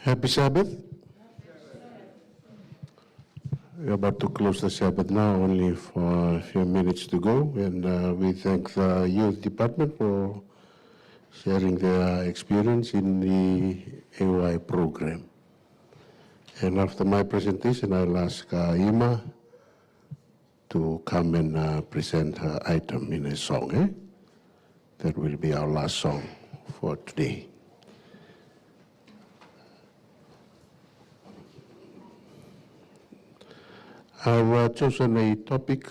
Happy Sabbath. We're about to close the Sabbath now, only for a few minutes to go, and we thank the youth department for sharing their experience in the AY program. And after my presentation, I'll ask Ima to come and present her item in a song. That will be our last song for today. I've chosen a topic,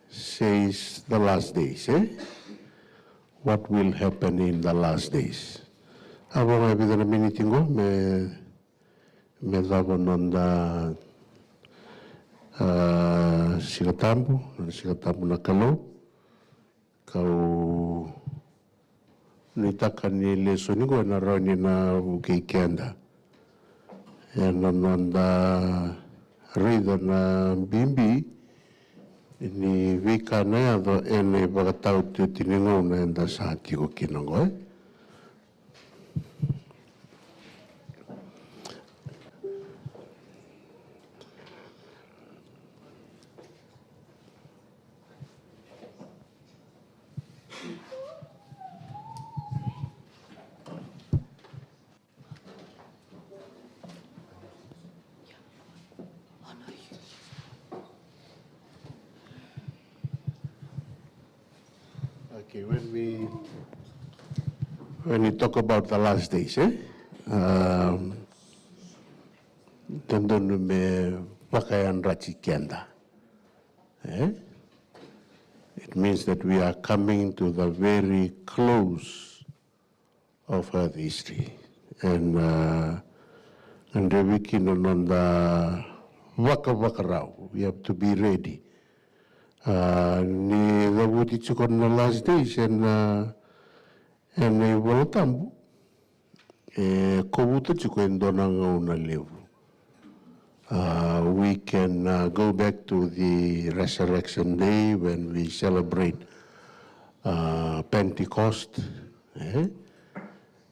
says the last days. What will happen in the last days? Abang ay bida na miniting ko, may labon on the sigatambo na kalo, kau nitakan ni leso ni ko na ron na ukay kenda. Yan on the reader na bimbi ni wika na yado ene bagatao tiningaw na yanda sa hati ko kinango. Okay, when we talk about the last days, tendon me pakayan rachi kenda. It means that we are coming to the very close of Earth history, and the weekend on the waka we have to be ready. Ni dabuti chukon na last days and walatambu kobuto chukon donang una levu. We can go back to the resurrection day when we celebrate Pentecost,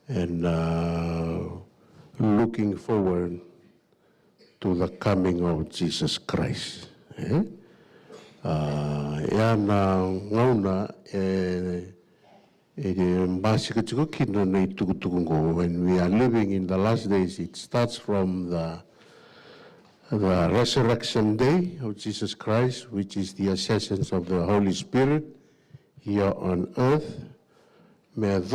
and looking forward to the coming of Jesus Christ. Yan ngauna when we are living in the last days, it starts from the resurrection day of Jesus Christ, which is the ascension of the Holy Spirit here on earth, until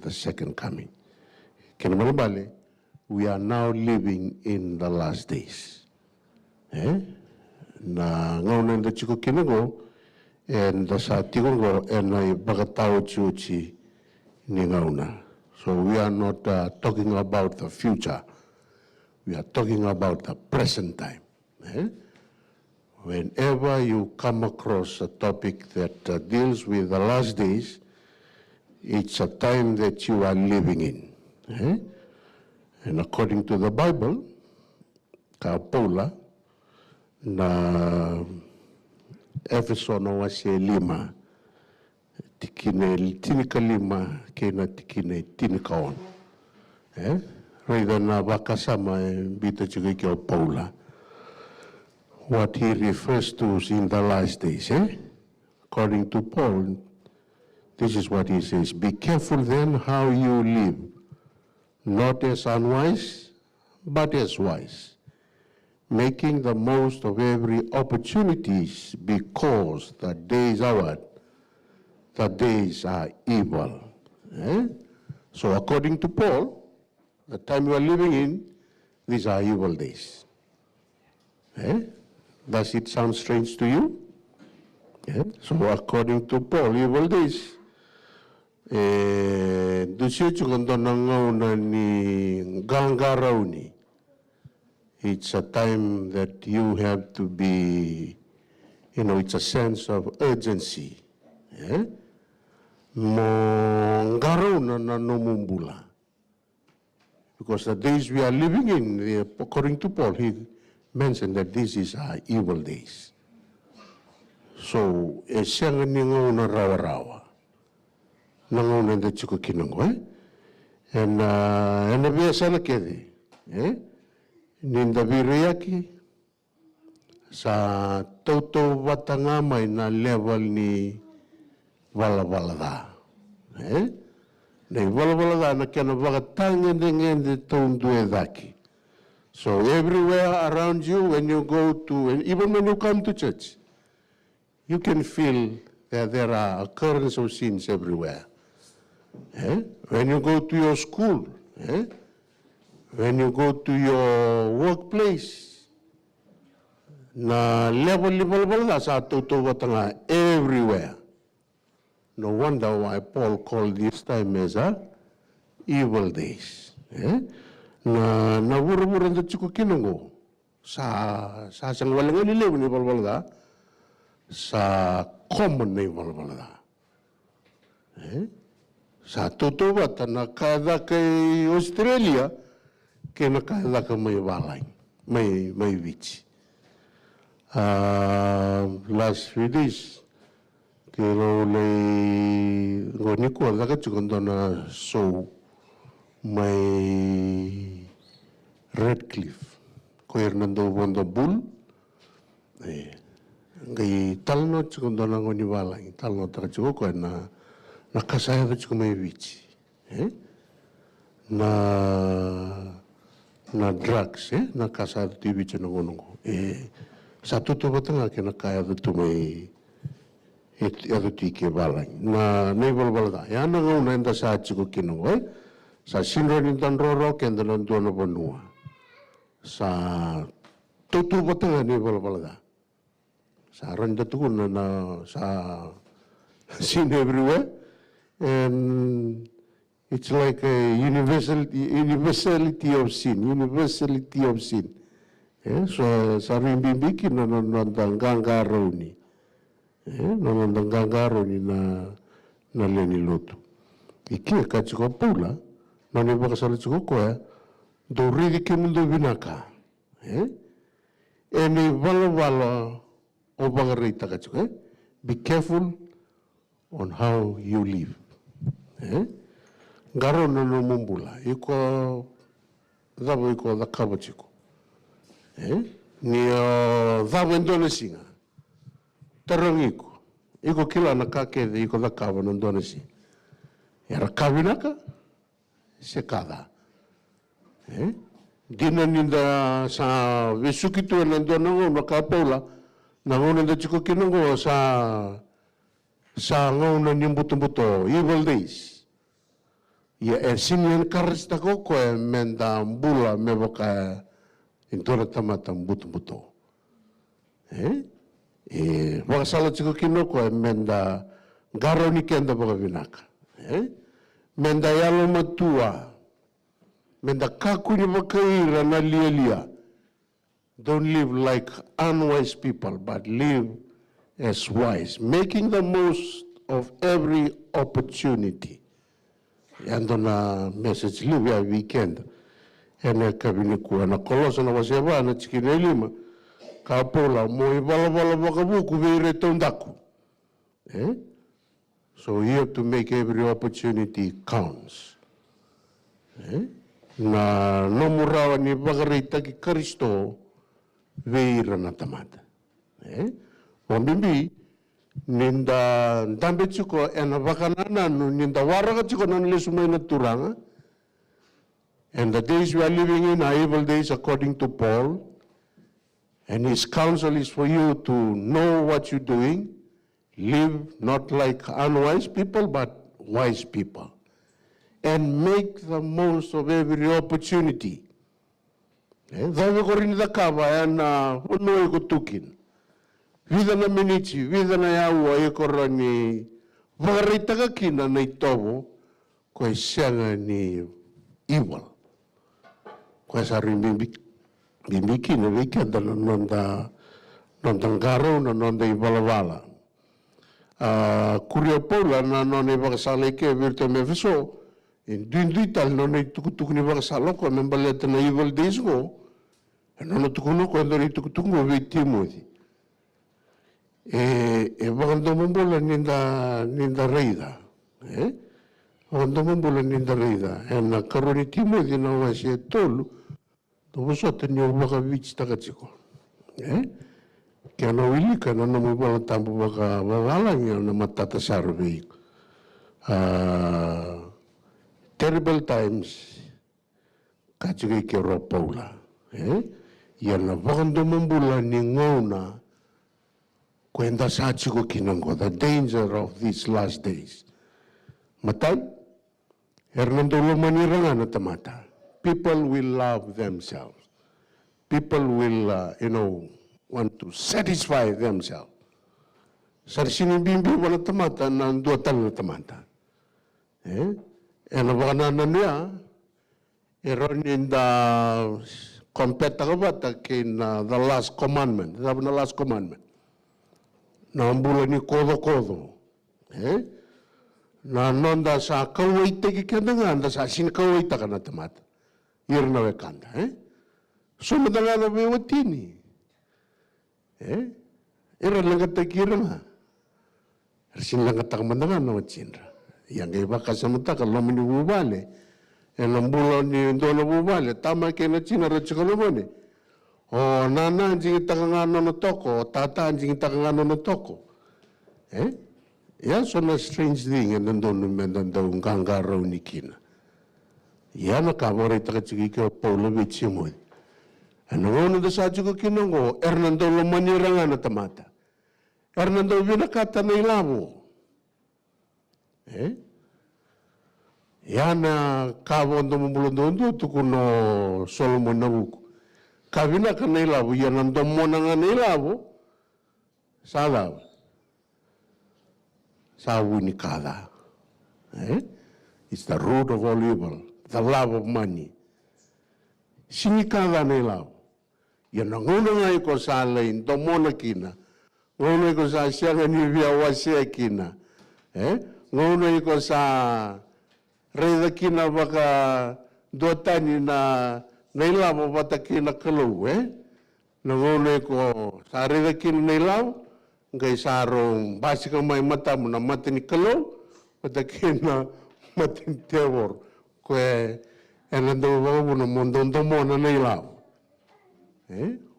the second coming. We are now living in the last days. Na ngauna nda chiko kinago and the sa tigongo and I bagatao chuchi ni ngauna. So we are not talking about the future. We are talking about the present time. Whenever you come across a topic that deals with the last days, it's a time that you are living in. And according to the Bible, ka Paula, na Efeso na wase lima, tikine tinika lima, kena tikine tinikaon. Rather na bakasama bita chikikyo Paula. What he refers to is in the last days. According to Paul, this is what he says: be careful then how you live, not as unwise, but as wise, making the most of every opportunities, because the days are what? The days are evil. So according to Paul, the time you are living in, these are evil days. Does it sound strange to you? So according to Paul, evil days. It's a time that you have to be, it's a sense of urgency. Because the days we are living in, according to Paul, he mentioned that this is evil days. So, siyang ningaw na rawa-rawa. Nangaw na da chiko kinangwa. And a biasa kedi, ninda viriyaki sa toto watanga mai na level ni wala nei wala na kena wakatanga ngende tondu edaki. So everywhere around you, when you go to, and even when you come to church, you can feel that there are occurrences of sins everywhere. When you go to your school, when you go to your workplace, na level sa toto watanga everywhere. No wonder why Paul called this time as evil days. Na wura nda chiku kinungo sa sang walanga ni lew ni balbalda sa common ni balbalda. Sa toto wata na kada kay Australia ke na kada ka may walay may witch. Last few days kero lay ngoni ko daga chikondo na so may Redcliffe ko Hernando Bondo Bull ngai talno chikondo na ngoni walay talno taka chiko ko na nakasaya da chiko may witch na drugs nakasaya da witch na ngonongo sa tuto batanga ke nakaya da tumay ado tike walay na balbalda ya na ngona enda sa chiko kinongo sa sinro ni tanroro kenda na dono bonua sa tuto batanga ni balbalda sa randa tukuna na sa sin everywhere and it's like a universality of sin so sa rimbibiki na nandangangaro ni na leni lotu iki ka chiko pula na ni bakasala chiko ko do ridi ke mundo binaka eni wala o bangarita ka chiko be careful on how you live garo no mumbula iko da kabo chiko ni davo Indonesia tarangiko iko kila na kake iko da kabo no Indonesia era kabinaka sekada dina ninda sa vesukitu na ndonango makapaula na ngona da chiko kinongo sa ngona nimbuto evil days ya sinian karista ko menda bula meboka intora tamata mbuto wakasala chiko kinoko menda garo ni kenda boka vinaka menda yalo matua menda kaku ni makaira na lia don't live like unwise people but live as wise making the most of every opportunity yando na message live ya weekend ene Kaveni kuwa na kolosa na waseba na chikine lima kapola mo ibala bakabuku vire tondaku so you have to make every opportunity counts na nomurawa ni bagarita ki Kristo veira na tamata wambimbi ninda ndambe chiko ena bakanana ninda waraga chiko na lesumay na turanga. And the days we are living in are evil days according to Paul. And his counsel is for you to know what you're doing. Live not like unwise people, but wise people. And make the most of every opportunity. Dhawe ko rin da kaba yan unoy ko tukin. Vida na minichi, vida na yawa ko ni vagarita ka kina na itobo ko siyanga ni evil. Sa rimbiki na weekend na nondangaro na nonda ibalawala. Kuria Paula na nonda ibakasala ike virtu mefiso Duital no na itukutuk ni bakasalo ko membaleta na evil days ko. Ano na tukuno ko ando itukutuk mo with Timothy. Bakando mambola ninda reida. Ondomo bulan indarida, na karoni Timothy na wasi tolu, tobusota ni waka wich takachiko. Kaya na wili ka na namubala tampo waka wawalang yun na matata survey. Terrible times, kachigay kiro paula. Yan na wakandomo bulan ni ngona, kwenta sa chiko kinanggo, the danger of these last days. Matay, Hernando Lomaniranga na tamata. People will love themselves. People will, want to satisfy themselves. Sa sinibimbi wala tamata na duatan na tamata. And wakana niya, eron in the competitive in the last commandment. Sabi na last commandment. Na ambula ni kodo-kodo. Na nonda sa kawaita kikanda nga, sa sinkawaita ka na tamata. Irna wekanda. Sumada nga na bewatini. Ira lang katakira nga. Arsin lang katakmanda nga na watsinra. Yang iba kasamata ka lomini bubale. Ang ambula ni dola bubale. Tama kaya na tsinara tsaka naman O nana anjing itakangano na toko, tata anjing itakangano na toko. Yan so na strange thing yan nandun nandun kangaraw ni Kina. Yan nakabari takachigi ka Paula Vichimoy. Ano nga nanda sa ko kinango, Hernando Lomanira nga na tamata. Hernando binakata na ilabo. Yan na kawon na mumulong tukuno Solomon na buko. Kavina ka na ilabo, yan ang domo na nga na ilabo. Salaw. Sawu ni kada. It's the root of all evil, the love of money. Sinikada na ilabo. Yan ang una nga iko sa alain, domo na kina. Nguna iko sa siya nga nibiya wasya kina. Nguna iko sa reda kina baka duatani na nailabo bata kina kalau, Nanguna ko sa reda kina nailabo, ngay sarong basi ka may mata mo na mata ni kalau, bata kina mata ni tewor. Kwe, nando mo na mondon mo na nailabo.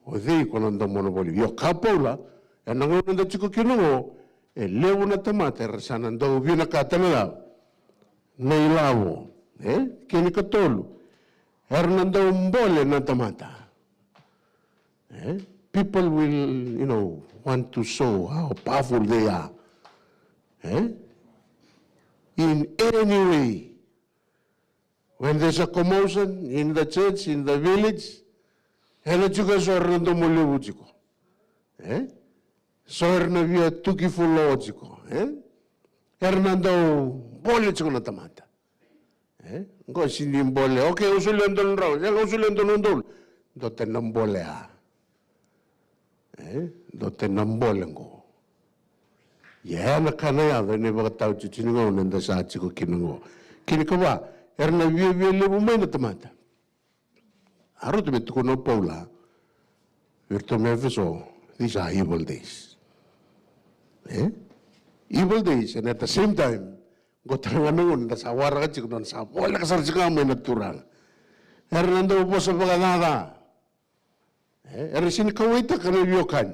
O di ko nando mo na boli. Yo kapaula, nanguna nanda chiko kinungo, lewo na tamata, sa nando binakata na lao. Nailabo. Kini katolo. Hernando Mbole na tamata. People will, want to show how powerful they are. In any way. When there's a commotion in the church, in the village, Hernando so Hernando Molewo chiko. So Hernando via tuki fulo chiko. Hernando Mbole chiko na tamata. Ngo sindi mbole, okay, usulian doon raw, usulian doon doon. Dote ng mbole Dote ng mbole ngo. Yan na kanaya, ni mga tao chichiningaw, nanda sa atsi ko kinungo. Kini ka ba, na viya bumay na tamata. Aro tumit ko no Paula, virto mefiso, these are evil days. Evil days, and at the same time, Gotang anungun, nasa awara ka chiko, nasa wala ka sarjika may naturang. Hernando po sa pagkanada. Sinikawita ka na yokan.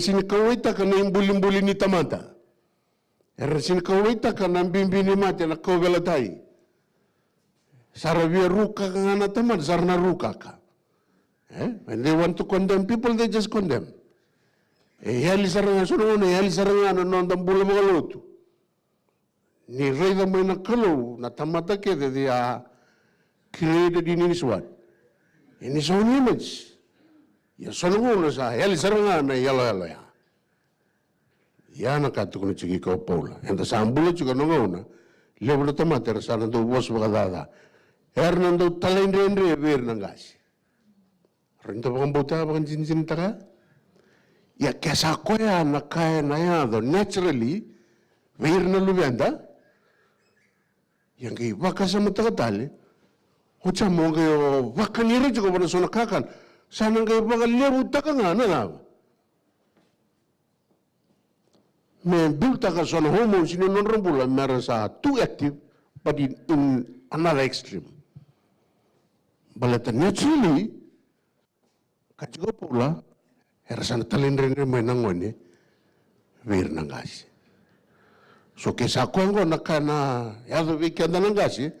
Sinikawita ka na imbuli-imbuli ni tamata. Sinikawita ka na bimbini mati na kawalatay. Saravia ruka ka nga na tamata, sarna ruka ka. When they want to condemn people, they just condemn. Heli saranga sunungan, heli saranga na nandang bula mga luto. Ni rey na may nakalo, na tamata kete, they are created in his what? In his own image. Ya sunungan na sa, heli saranga na yalo ya. Yan ang kato ko na chigi ko Paula. Enta sa ambula chika nungan na, lewo na tamata, sa nando was makadada. Hernando talendrendre, ver ng gas. Rinto pa kang buta, pa kang jinsinta ka? Ya kesa koya na kaya na yado naturally veir na lubenda yang kay waka sa matakatali hocha mo kayo waka nira jugo ba na so nakakan sana kayo baka lewo taka nga na Me built a son hormones in non-rambula matters are too active, but in another extreme. But naturally, kajigo pula, erasan talindrene mainangone, vir nangasi. So kesa kwango nakana yado weekend nangasi,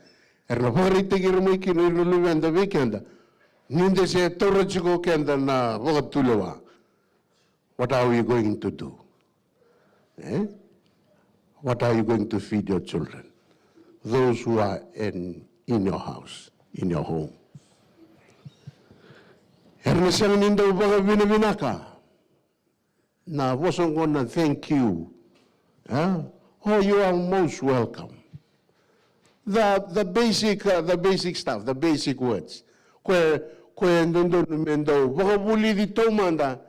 erna pagarite girumiki no iruluvenda weekend. Ninde se torachiko kenda na vogatulawa. What are we going to do? Eh? What are you going to feed your children? Those who are in your house, in your home. Ernest nindo baga vinaka. Na wasn't gonna thank you. Oh, you are most welcome. The basic stuff, the basic words. Kwendo mendo baga buli di tomanda.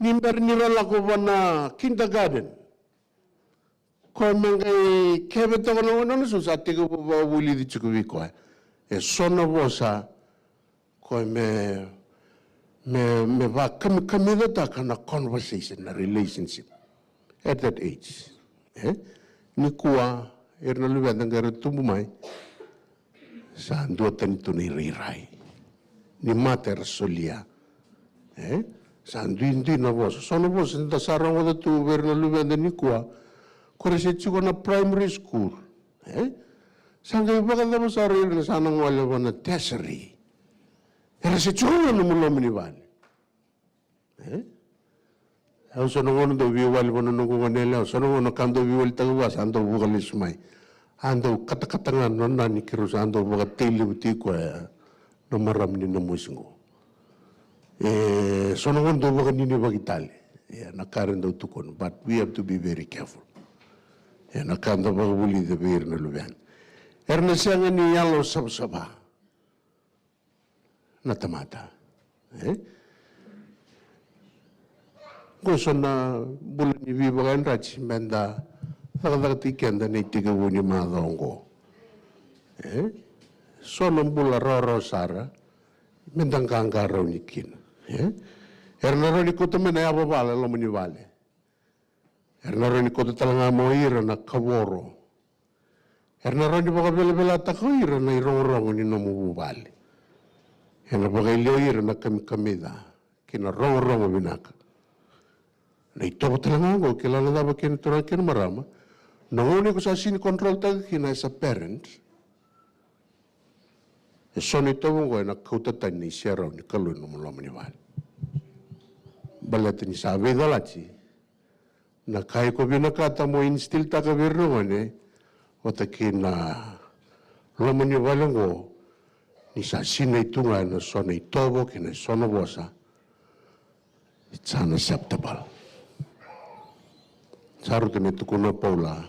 Nimber nirala ko na kindergarten. Ko mengai kebeto ko no susati ko ba buli di chikuwi ko. E sono bosa ko me va kamida kana conversation, a relationship at that age. Ni kuwa erna luwenda ngara tumumai sa nduatan tu ni rirai. Ni mater solia. Sanduindi na voz. Sono voz da sarang da tu verna luwenda ni kuwa. Kore se chiko na primary school. Sangay baka da masari na sanang wala wana tertiary. Era se chiko na mulomini wali. Au sono ngono do vi wali wana nungu wanele. Sono ngono kando vi wali tagawas. Ando bugalis mai. Ando kata-katangan nona ni kirus. Ando buga teli uti kwa no maram ni namusingo. Sono ngono do buga nini bagitali. Nakarin do tukon. But we have to be very careful. Nakanda baga wuli de beir na lubian. Erna siya ni yalo sab-saba. Natamata. Gusto na bulan ni Vivagan Rachi Menda, nakadagati kenda na itigawo ni Madongo. Sono bula roro sara, mendang kangaraw ni kin. Erna ni ko tamen ay ababala lo manivale. Erna ni ko talanga mo ira na kaworo. Erna ni baka bela-bela ta ko ira na irong-rong ni namububali. Erna baka ilio ira na kamida, kina rong-rong binaka. Na ito ba talaga ako, kilala na ba kinituran kinamarama? Nanguni ko sa sinikontrol taga kina as a parent. So nito mo ko, nakautatan ni siya raw ni kaluin mo lang maniwala. Balat ni sabi dalachi, na kaya ko binakata mo instil taga birungan wata kina lamaniwala ko, ni sa sinay tunga na so na itobo kina so na bosa, it's unacceptable. Sarutin ito ko na Paula,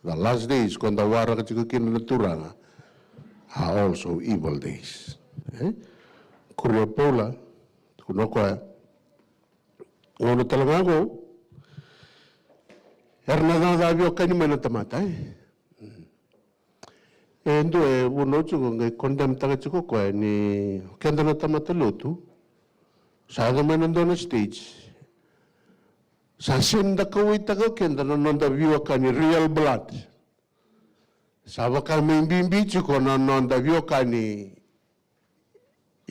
the last days kung dawara ka chika kinanaturanga are also evil days. Kurya Paula, kuno ko ngono talaga ako, ernadadabyo kanyo na tamatay. Endo uno chiko ngay condemn taga chiko ko ni kenda na tamataluto, sa man nando na stage, sa sinda kaway taga kenda na nandabyo ka ni real blood. Sa baka may bimbitsi ko na nandabyo ka ni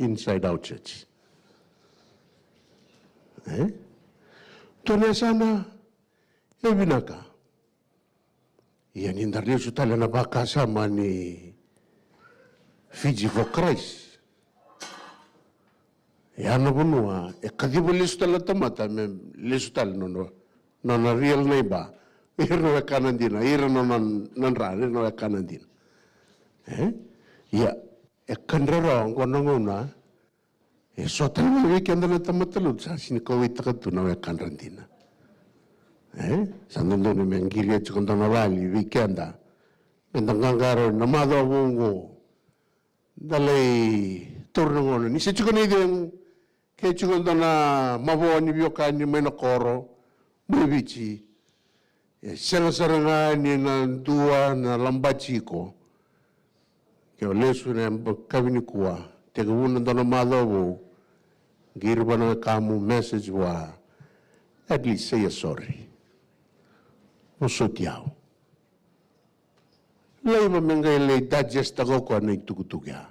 inside out church. Tuna sana, binaka. Iyan hindaryo siya tala na baka sama ni Fiji for Christ. Yana bunua, kagibo listo tala tamata, listo tala no na real na iba, iro na kanan din, iro na nanrari, iro na kanan din. Ya, kanrarong ko nanguna, so tala weekend na tamatalud sa sinikawit ka ito na kanan din. Sa nandun na may ngiriya chikong tanawali, weekend na, nandangangaro, namado abungo, dalay turnangono, ni sa chikong ideng, kaya chikong na mabuwa ni Biyokan ni may nakoro, buwichi, sarang-saranga ni nanduwa na lambachi ko, kaya leso na Kaveni kuwa, teka unan na namado giro ba na kamu message wa, at least say sorry. Mosotiao. Laiva mengai le digest ako ko na itukutukya.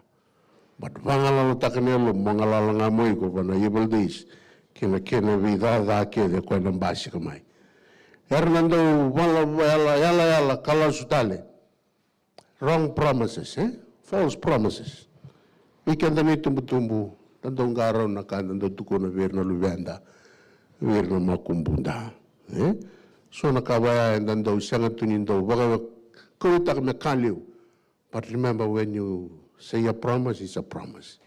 But vangalalo takanelo mangalala nga mo ko na evil days kina vida ke de ko na basi kamay. Hernando yala kala sutale. Wrong promises, false promises. Ikan tani tumbu tandong garaw na kanando tuko na ver na luvenda, ver na makumbunda. So nakabaya and then those sangatunin do baga kuitak me kaliu. But remember, when you say a promise, it's a promise.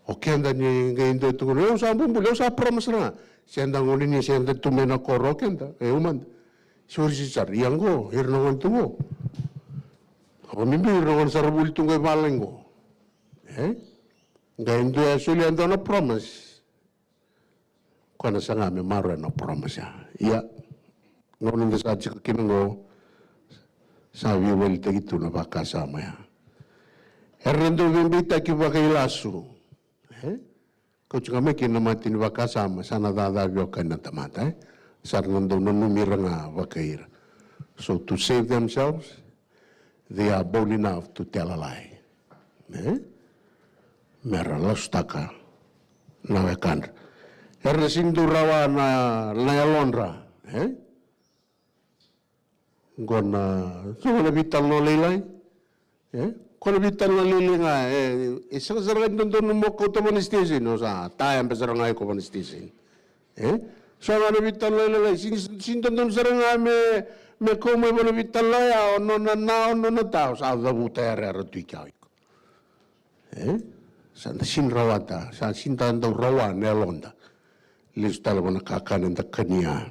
Okay, then you gain the two rows of promise. Send the only ni send the two men a corrocenda, a woman. So she's a yango, here no one to go. Or maybe no one's a rule to go balango. Then do actually and on a promise. Kwanasanga me maro no promise. Yeah. No one in the Sajik Kingo. Sabi wel tegitu na bakasama ya. Hernando vimbita ki bakailasu. Kau cuma mekin nama tin bakasama sana dada biokan na tamata. Sarnando no numiranga bakair. So to save themselves, they are bold enough to tell a lie. Mera lostaka na wekan. Herresindu rawa na layalonra. Gona so na vital no lelai kono vital no lelinga isa sarang doon mo ko to monistation no sa tayang besarang ay ko monistation so na vital no lelai sin doon sarang me ko mo vital ya no na tao sa buta era tuikaw sa sin rawata sa sin tando rawan nelonda listal mo nakakanan da kanya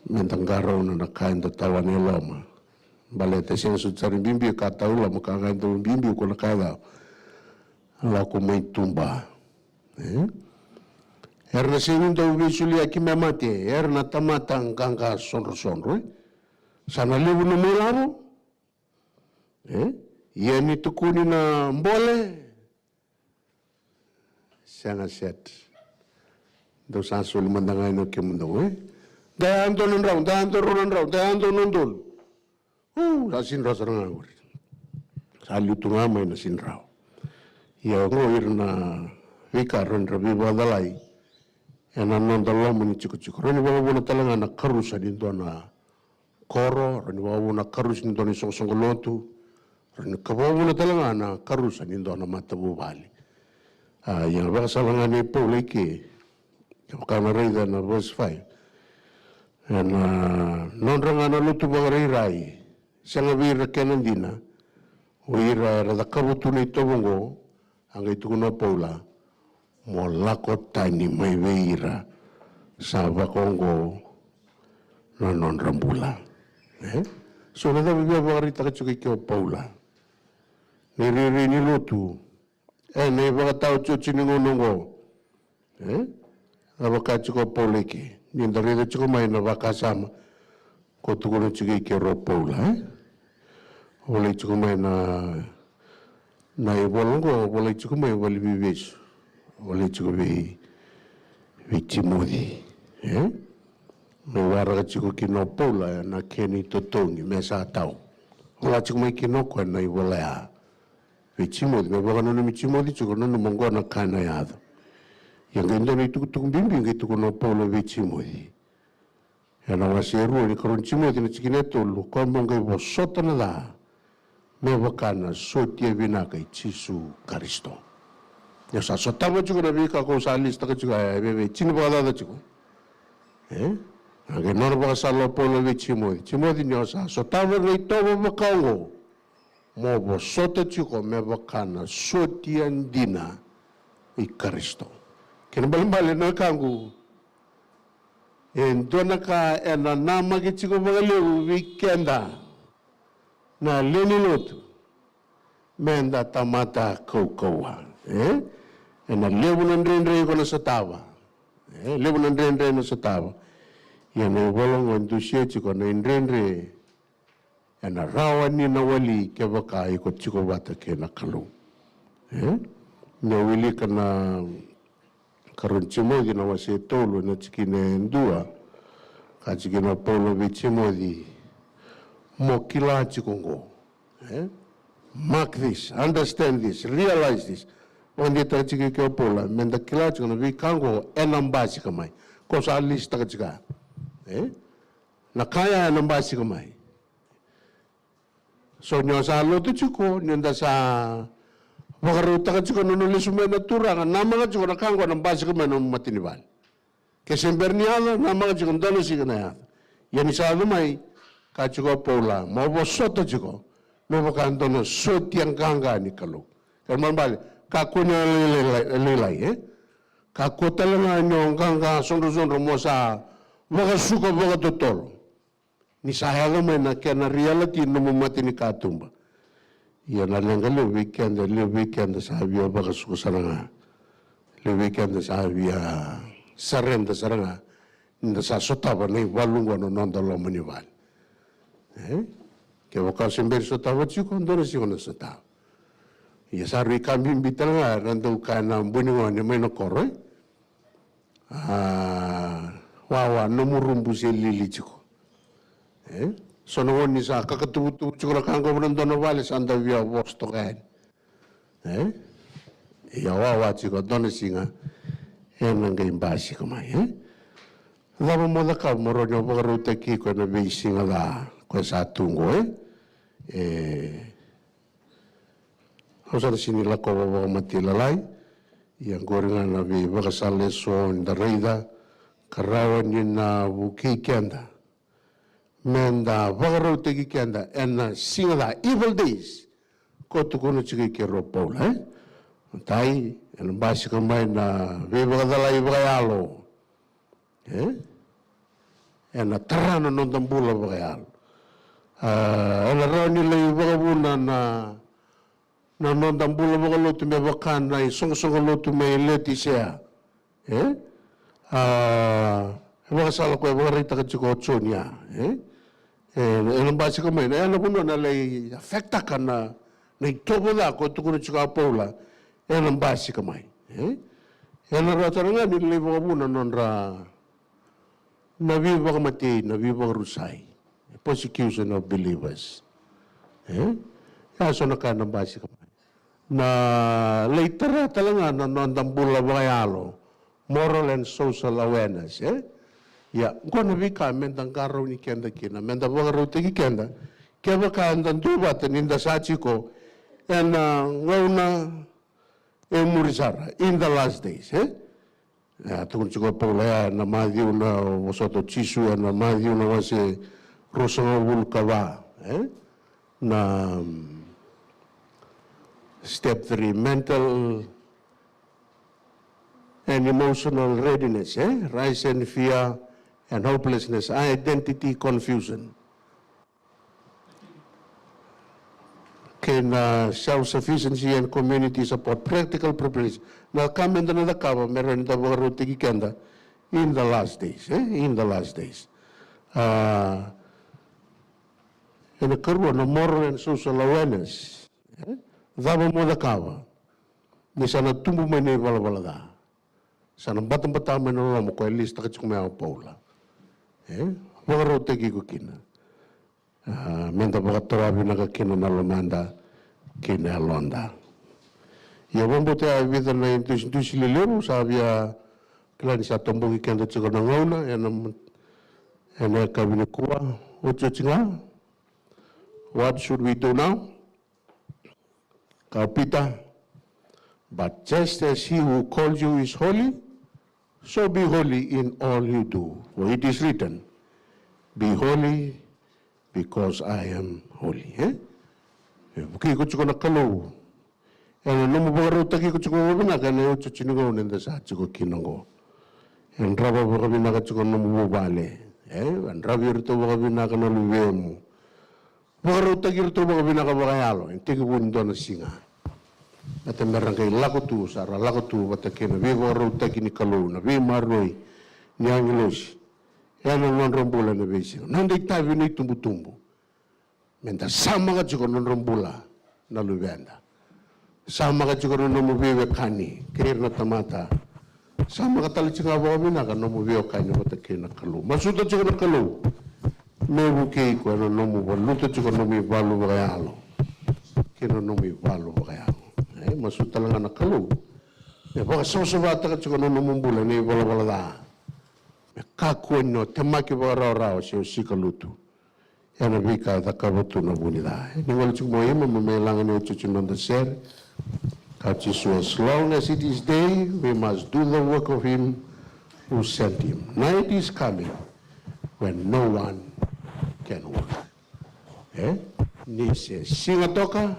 Mentangaraw na nakain da tawan ni loma. Balete siya sutsarin bimbi kataw la makakain da bimbi ko nakada. Rauku may tumba. Na sinin daw visuli aki memate. Na tamatang kangka sonro. Sana libu na mulamo. Yan itukuni na mbole. Siya nga set. Daw sasul mandangay no kimundo Dayando nundraw, dayando nundol. Asin raw sarang awir. Sali tungamay na sinraw. Iya ngoir na vikaron rabi badalay. Yan ang nandalaw mo ni chiko-chiko. Rani bawa na talaga na karusa dito na koro. Rani bawa na karusa dito na sosongolotu. Rani kabawa na talaga na karusa dito na matabubali. Yan baka sa mga ni Paul Ike. Kapag na na verse 5. Non ranga lutu bagarirai sanga vira kenandina uira ra kabutu nei tobongo anga itukuno Paula mo lako tani mai veira sa bakongo non rambula so na da bibia bagarita kachuki kyo Paula ni riri ni lutu nei bagatao chuchini ngonongo abakachuko Pauliki Ninda rida chiko mai na bakasama ko tukono chiki ke ro Paula Ole chiko mai na ibolongo ole chiko mai wali bibesh ole chiko bi Timothy me wara chiko kino Paula na keni totongi mesa tau ola chiko mai kino ko na ibola Timothy me baka no Timothy chiko no mongo na kana yado Yang ganda na itukutukong bimbing ito ko na Paulo Timothy. Yan ang asiru ni karon Timothy na chikineto luko mong kay bosota na da. May wakana sotia binakay Chisu Karisto. Yung sa sotama chiko na bika ko sa lista ka chiko ay bebe chinibada da chiko. Ang gano'n ba sa lo Paulo Timothy. Timothy niyo sa sotama na ito makaungo. Mo bosota chiko may wakana sotia dina i Karisto. Kena balik na kangu. Ento naka ena nama kichiko magaleu weekenda. Na lenilotu. Menda tamata kaukawa. Ena lebu nandre ko na sa tawa. Lebu nandre na sa tawa. Yan ay walang entusya chiko na indre. Ena rawan ni nawali kebaka ikot chiko bata kena kalu. Nawili ka na karon Timothy na wasi tolo na chikine ndua Kachigina Paulo Vichimodi, Mokila Chikungo. Mark this, understand this, realize this. When you touch a Pola, Menda Kilachon, we can't go and ambasikamai, because at least Takachiga. Nakaya and ambasikamai. So, Nyosa Lotuchuko, Nindasa Wakarutakachiko, Nulisumena Turanga, Namachiko, Kango, and Ambasikaman on Matinival. Kesemberniala, Namachiko, Donosiganaya. Yanisalumai, Kachiko Pola, Mobo Sotochiko, Novocandono, Sotianganga Nicolo. Kamambali, Kakuna Lilai, Kakotalanga, Nyonganga, Sondozondo Mosa, Wakasuka Vogatotolo. Nisahagama na kena reality no mumati ni katumba. Yan alanga le weekend sabi ya baka sukusaranga. Le weekend sabi ya sarenda saranga. Nda sa sotaba na walungwa no nonda lo maniwal. Ke waka semberi sotaba chiko ndore siko na sotaba. Ya sarwi kambi mbitanga rando kana mbuniwa ni may nakoro. Wawa no murumbu se lili chiko. Sono ni sa kakatutu chukura kango brandano vale sanda via vosto gan. Ya wawa chiko dona singa enanga imbasi kamai. Dava moda ka moronyo bagaruta ki ko na be singa la ko sa tungo Hausa sini la ko ba matilalai yang gorengan na be bagasale so nda reida karawan ni na buki kenda. Menda vagaruta ki kenda en singa la evil days ko to kono chiki ke ro Paula tai en basi kamai na be bagadala ibagalo en tarana non tambula bagayalo en roni le bagabuna na non tambula bagalo me bakan na song lo tu me leti sea bagasala ko bagarita ka chiko chonia en basi kamai na en buno na le afecta kana na itobo da ko to kono chika Paula en basi kamai en rataranga ni le bagabuna non ra Nabi Bagamati, Nabi Bagarusai, persecution of believers. Kaso na ka ng basi kamay. Na later talaga na nandambula bagayalo, moral and social awareness. Ya, kung nabi ka, mendang karaw ni kenda kina, mendang bagaraw tiki kenda, kaya baka andan dubat, ninda sachi ko, and ngauna murisara, in the last days. Tukun chiko Paula na madhiu na wasoto chisu na madhiu na wase rosanga wulkawa na step 3 mental and emotional readiness rise in fear and hopelessness identity confusion can self-sufficiency and community support, practical preparation. Now, come in the cover, meron na bagarutigi kenda in the last days, in the last days. And the curve on moral and social awareness, dava mo the cover. Ni sana tumbu may na ibalabala. Sana batang-batang may na mo ko, at least takachikumayaw Paula. Bagarutigi ko kina. Menda bakaturabi na kakina na lamanda kina londa. Ya bombote a vida na intusi lelero sabia klani sa tombo kenda tsiko na ngauna ena Kaveni kuwa ocho chinga. What should we do now? Kapita, but just as he who called you is holy, so be holy in all you do. For it is written, be holy because I am holy. Buki ko chiko na kalo. En no mo baro taki ko chiko na kana yo chinigo nenda sa chiko kinongo. En raba baka binaka chiko no mo bale. En rabi rito baka binaka na luwemo. Baro taki rito baka binaka bakayalo. En tiki bundo na singa. At merang kay lakotu sara lakotu batakena vi baro taki ni kalo na vi maroi ni angelos. Yan ang nonrombula na basic. Nandik tayo na tumbu-tumbu. Menta sama ka chiko nonrombula na lubenda. Sama ka chiko na mubiwe kani. Kaya na tamata. Sama katali chinga wami na ka nomu vio kai no ta kena kalu. Masuta chika na kalu. Mebu kei ko no nomu valuta chika nomu valu bagayalo. Kena nomu valu bagayalo. Masuta langa na kalu. Me baka soso bata ka chika no nomu bula ni vala vala da. Me kaku no temaki baga rao si o sika lutu. Yana vika da kabutu na buni da. Ningola chika mo ima me langa ni o chuchu nanda ser. As long as it is day, we must do the work of him who sent him. Night is coming when no one can work. Ni se singa toka,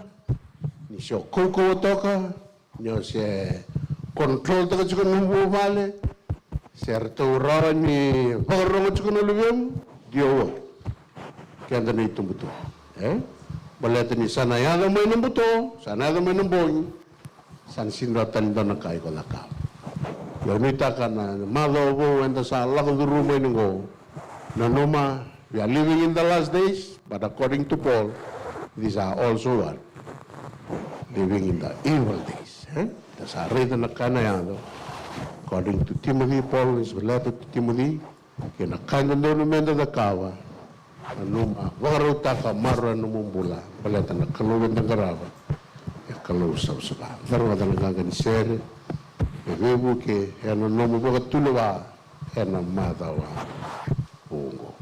ni se koko toka, ni se control toka chiko numbu vale, se arto rara ni varongo chiko nulubiam, dio kanda ni tumbuto. Baleta ni sana yada mo numbuto, sana yada mo numbonyi. San sinra tanda na kai ko laka. Yo mita kana malo bo enda sa lako rumay ningo. Na noma, we are living in the last days, but according to Paul, these are also what? Living in the evil days. That's a reason na kana yado. According to Timothy, Paul is related to Timothy. Kina kanya no menda da kawa. Na noma, wakaruta ka marwa numumbula. Baleta na kaluwen ng garaba. Kalau usah-usah, baru ada negara ni ser, bebebu ke, yang nomu buka tuluwa, yang matawa, ungo.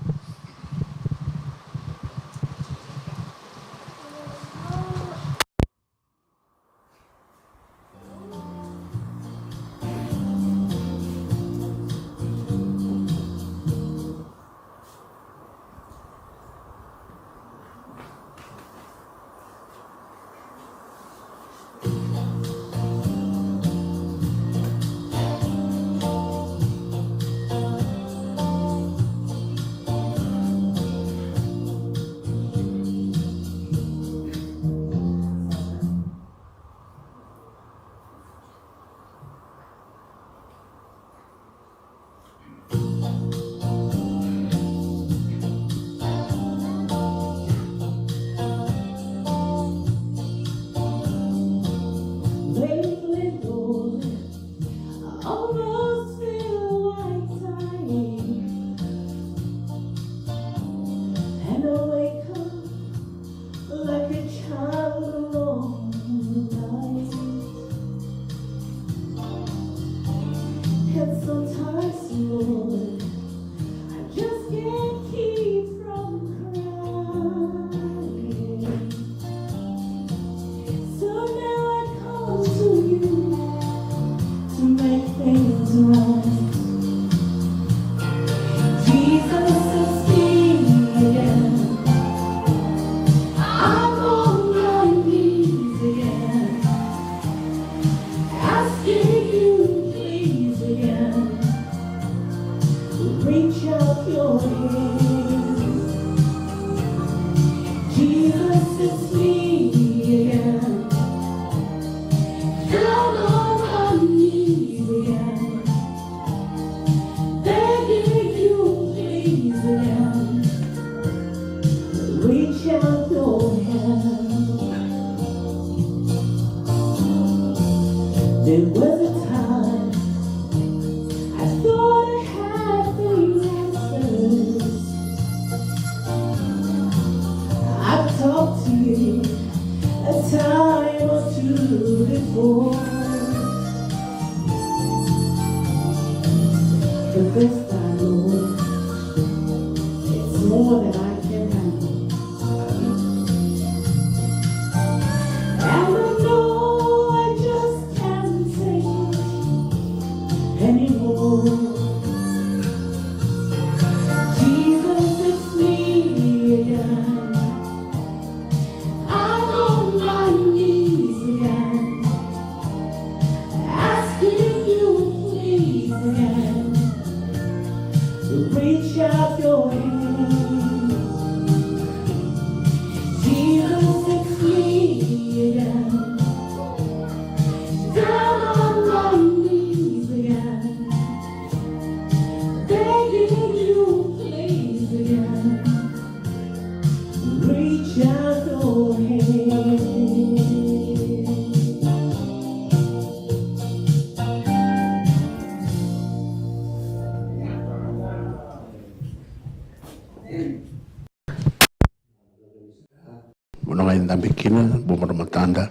Muna ngayon dami kina, bumaramatanda,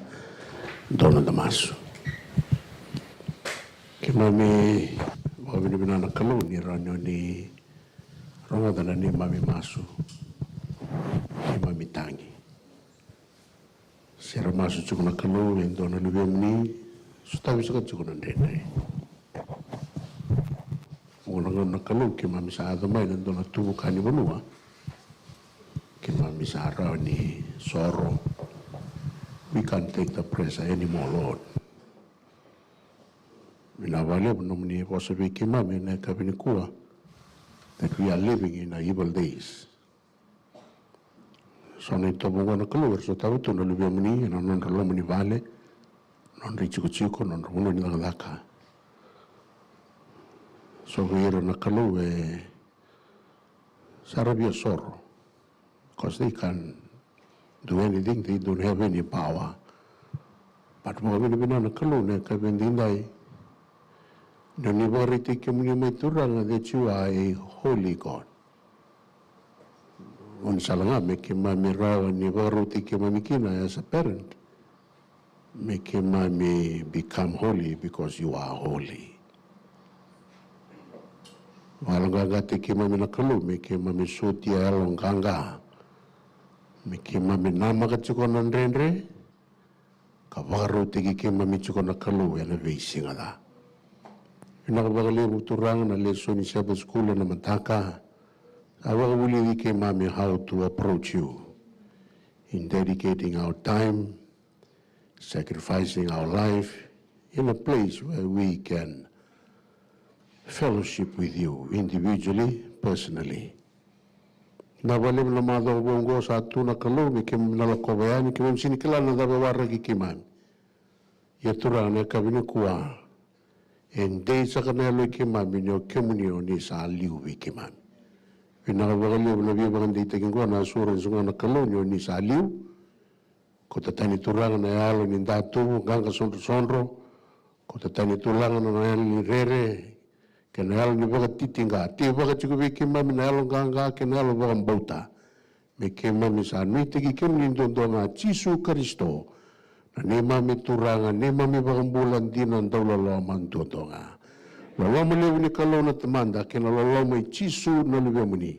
doon na damaso. Kimami, mga binibina ng kalo, ni Ranyo ni Rangadana ni Mami Maso, ni Mami Tangi. Si Ramaso cukup na kalo, yung doon na lubiyam ni, sutawi sakat cukup na dene. Mga na kalo, kimami sa adamay, nandun na tubukan ni Banua, kimami sa araw ni Soro, we can't take the pressure anymore, Lord. Minawali mo naman niya po sabi kimami na Kaveni kuwa that we are living in evil days. So na ito mo na kaluwer, so tao ito nalubya mo niya, nanonrolo mo ni Vale, nanonri chiko-chiko, nanonrolo ni Nagdaka. So kaya na kaluwe, Sarabia Soro, because they can do anything, they don't have any power. But mga binibina na kaluwe, kabindinday, nanibariti kami may turang that you are a holy God. Unsa lang nga, may kimami raw ni baruti kimami kina as a parent. May kimami become holy because you are holy. Walang gagati kimami nakalu, may kimami suti along ganga. May kimami namagat suko ng renre, kabaruti kimami suko nakalu, yan na basic nga da. Nakabagali mo turang na lesson ni Sabbath school na mataka. Awa wuli ke mami how to approach you in dedicating our time, sacrificing our life in a place where we can fellowship with you individually, personally. Nawalim na mga bongo sa ato na kalumi kim nalakobayan kim sinikala na dabawara ki kimam. Yaturang na Kaveni kuwa. And day sa kanalo kimam inyo kimunyo ni sa aliwi kimam. Pinakabagaliw na biyabang dito ko na suran sa mga nakalonyo ni sa aliw. Kutatani turangan na yalo ni dato hanggang kasonro-sonro. Kutatani turangan na yalo ni rere. Kena yalo ni bagat titingga. Tiyo bagat siya kimam na yalo hanggang kena yalo bagang bauta. May kimam ni sa anuy tigi kim lindondo nga Jisu Kristo. Na ni mami turangan, ni mami bagang bulan din ang daw lalaman doon nga. Lalaw mo liw ni kalaw na tamanda, kinalalaw mo Jisu na liw mo ni.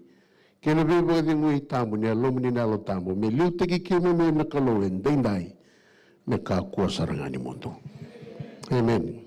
Kinabibag din mo itamo niya, alaw mo ni nalo tamo. May liw tagi kima may nakalawin, day-day, nakakuha sa rangan ni mundo. Amen.